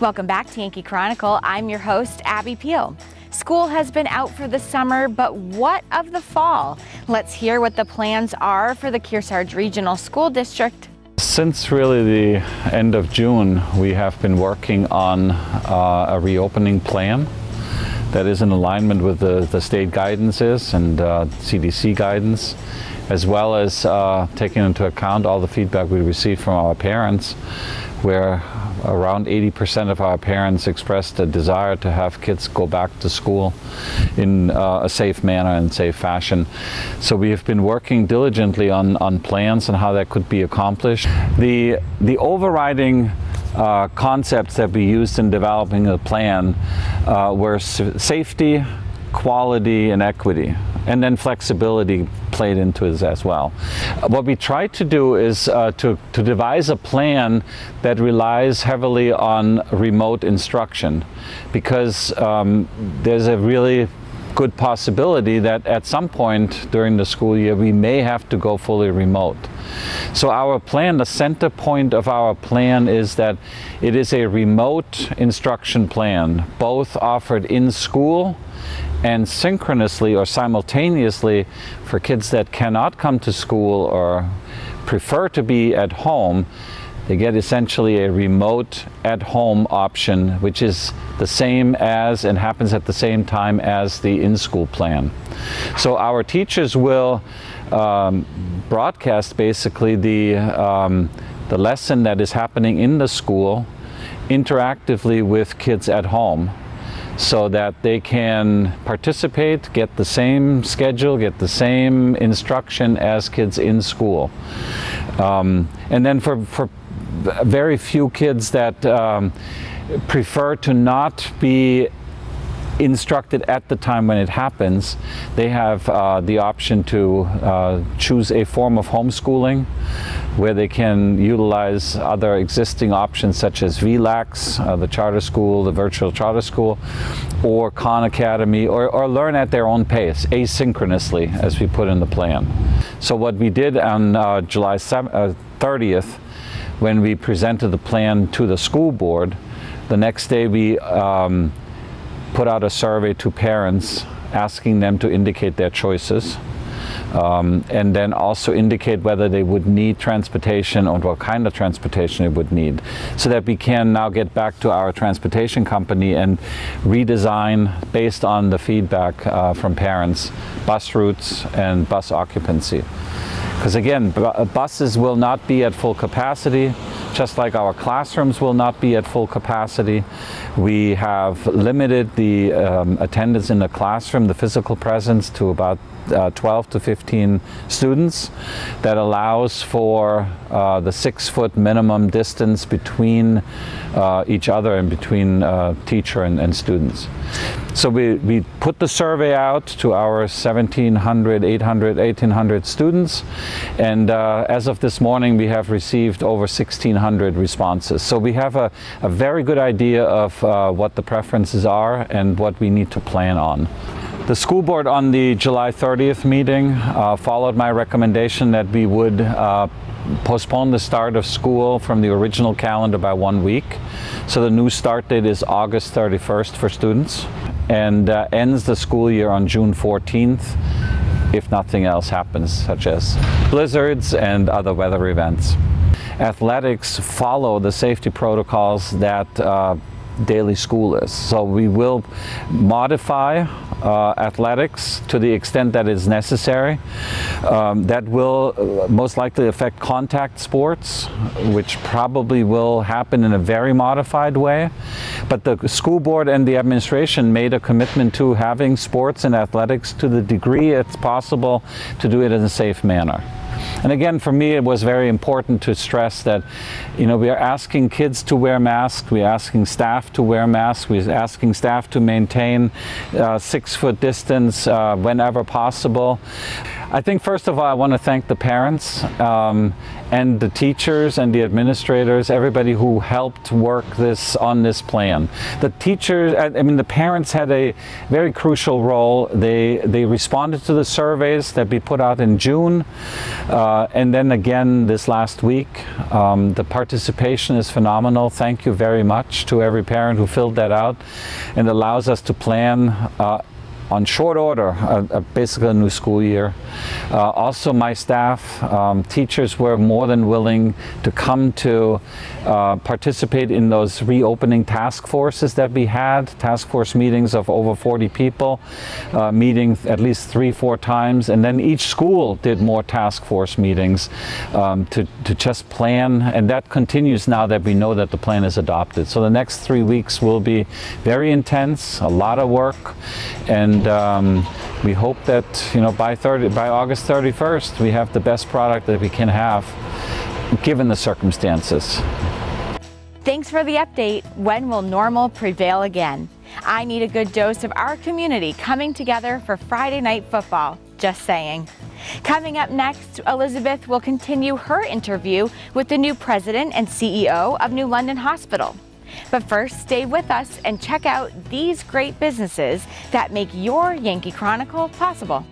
Welcome back to Yankee Chronicle. I'm your host, Abby Peel. School has been out for the summer, but what of the fall? Let's hear what the plans are for the Kearsarge Regional School District. Since really the end of June, we have been working on a reopening plan that is in alignment with the state guidances and CDC guidance, as well as taking into account all the feedback we received from our parents, where around 80% of our parents expressed a desire to have kids go back to school in a safe manner and safe fashion. So we have been working diligently on plans and how that could be accomplished. The overriding concepts that we used in developing the plan were safety, quality, and equity, and then flexibility played into it as well. What we tried to do is to devise a plan that relies heavily on remote instruction, because there's a really good possibility that at some point during the school year we may have to go fully remote. So our plan, the center point of our plan, is that it is a remote instruction plan, both offered in school and synchronously or simultaneously for kids that cannot come to school or prefer to be at home. They get essentially a remote at-home option, which is the same as and happens at the same time as the in-school plan. So our teachers will broadcast basically the lesson that is happening in the school interactively with kids at home, so that they can participate, get the same schedule, get the same instruction as kids in school. And then for very few kids that prefer to not be instructed at the time when it happens, they have the option to choose a form of homeschooling where they can utilize other existing options such as VLAX, the charter school, the virtual charter school, or Khan Academy, or learn at their own pace, asynchronously, as we put in the plan. So what we did on July 30th, when we presented the plan to the school board, the next day we put out a survey to parents asking them to indicate their choices, and then also indicate whether they would need transportation or what kind of transportation they would need, so that we can now get back to our transportation company and redesign, based on the feedback from parents, bus routes and bus occupancy. Because again, buses will not be at full capacity, just like our classrooms will not be at full capacity. We have limited the attendance in the classroom, the physical presence, to about 12 to 15 students. That allows for the 6-foot minimum distance between each other and between teacher and students. So we put the survey out to our 1,700, 800, 1,800 students, and as of this morning we have received over 1,600 responses. So we have a very good idea of what the preferences are and what we need to plan on. The school board on the July 30th meeting followed my recommendation that we would postpone the start of school from the original calendar by 1 week. So the new start date is August 31st for students, and ends the school year on June 14th if nothing else happens, such as blizzards and other weather events. Athletics follow the safety protocols that daily school is. So we will modify athletics to the extent that is necessary. That will most likely affect contact sports, which probably will happen in a very modified way. But the school board and the administration made a commitment to having sports and athletics to the degree it's possible to do it in a safe manner. And again, for me, it was very important to stress that, we are asking kids to wear masks, we're asking staff to wear masks, we're asking staff to maintain 6-foot distance whenever possible. I think first of all I want to thank the parents and the teachers and the administrators, everybody who helped work on this plan. The teachers, I mean the parents had a very crucial role. They responded to the surveys that we put out in June and then again this last week. The participation is phenomenal. Thank you very much to every parent who filled that out, and allows us to plan on short order, basically a new school year. Also my staff, teachers were more than willing to come to participate in those reopening task forces that we had, task force meetings of over 40 people, meeting at least 3-4 times, and then each school did more task force meetings to just plan, and that continues now that we know that the plan is adopted. So the next 3 weeks will be very intense, a lot of work, and we hope that by August 31st we have the best product that we can have given the circumstances. Thanks for the update. When will normal prevail again? I need a good dose of our community coming together for Friday night football. Just saying. Coming up next, Elizabeth will continue her interview with the new president and CEO of New London Hospital. But first, stay with us and check out these great businesses that make your Yankee Chronicle possible.